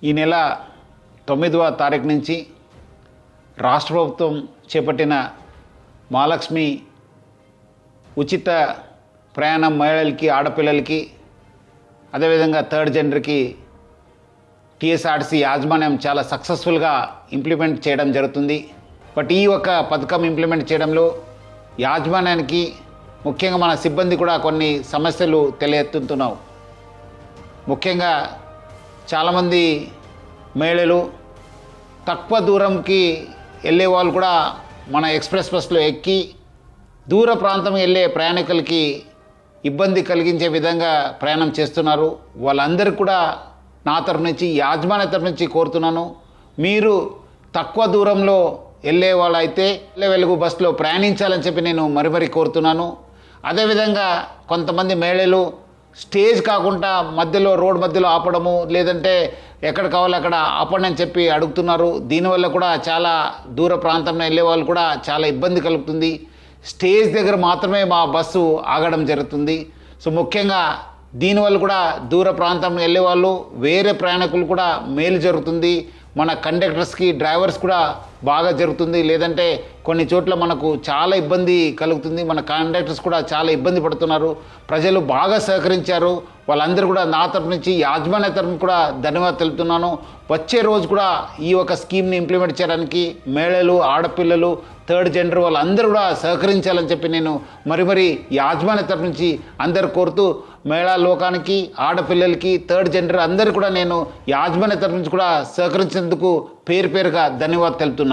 ఈ నెల 9వ తారీఖు నుంచి రాష్ట్ర ప్రభుత్వం చేపట్టిన మహాలక్ష్మి ఉచిత ప్రయాణం మహిళలకి, ఆడపిల్లలకి, అదేవిధంగా థర్డ్ జెండర్కి టీఎస్ఆర్టీసీ యాజమాన్యం చాలా సక్సెస్ఫుల్గా ఇంప్లిమెంట్ చేయడం జరుగుతుంది. బట్ ఈ ఒక పథకం ఇంప్లిమెంట్ చేయడంలో యాజమాన్యానికి, ముఖ్యంగా మన సిబ్బంది కూడా కొన్ని సమస్యలు తలెత్తుతున్నావు. ముఖ్యంగా చాలామంది మహిళలు తక్కువ దూరంకి వెళ్ళే వాళ్ళు కూడా మన ఎక్స్ప్రెస్ బస్లో ఎక్కి దూర ప్రాంతం వెళ్ళే ప్రయాణికులకి ఇబ్బంది కలిగించే విధంగా ప్రయాణం చేస్తున్నారు. వాళ్ళందరికీ కూడా నా తరఫు నుంచి, యాజమాన్య తరఫు నుంచి కోరుతున్నాను, మీరు తక్కువ దూరంలో వెళ్ళే వాళ్ళైతే వెలుగు బస్సులో ప్రయాణించాలని చెప్పి నేను మరీ కోరుతున్నాను. అదేవిధంగా కొంతమంది మహిళలు స్టేజ్ కాకుండా మధ్యలో, రోడ్ మధ్యలో ఆపడము, లేదంటే ఎక్కడ కావాలో అక్కడ ఆపండి అని చెప్పి అడుగుతున్నారు. దీనివల్ల కూడా చాలా దూర ప్రాంతంలో వెళ్ళే వాళ్ళు కూడా చాలా ఇబ్బంది కలుగుతుంది. స్టేజ్ దగ్గర మాత్రమే మా బస్సు ఆగడం జరుగుతుంది. సో ముఖ్యంగా దీనివల్ల కూడా దూర ప్రాంతంలో వెళ్ళే వాళ్ళు, వేరే ప్రయాణికులు కూడా మేలు జరుగుతుంది. మన కండక్టర్స్కి, డ్రైవర్స్ కూడా బాగా జరుగుతుంది. లేదంటే కొన్ని చోట్ల మనకు చాలా ఇబ్బంది కలుగుతుంది. మన కండక్టర్స్ కూడా చాలా ఇబ్బంది పడుతున్నారు. ప్రజలు బాగా సహకరించారు. వాళ్ళందరూ కూడా నా తరపు నుంచి, యాజమాన్య తరఫున కూడా ధన్యవాదాలు తెలుపుతున్నాను. వచ్చే రోజు కూడా ఈ ఒక స్కీమ్ని ఇంప్లిమెంట్ చేయడానికి మహిళలు, ఆడపిల్లలు, థర్డ్ జెండర్ వాళ్ళందరూ కూడా సహకరించాలని చెప్పి నేను మరీ యాజమాన్య తరఫు నుంచి అందరు కోరుతూ, మహిళా లోకానికి, ఆడపిల్లలకి, థర్డ్ జెండర్ అందరూ కూడా నేను యాజమాన్య తరఫు నుంచి కూడా సహకరించేందుకు పేరుగా ధన్యవాదాలు తెలుపుతున్నాను.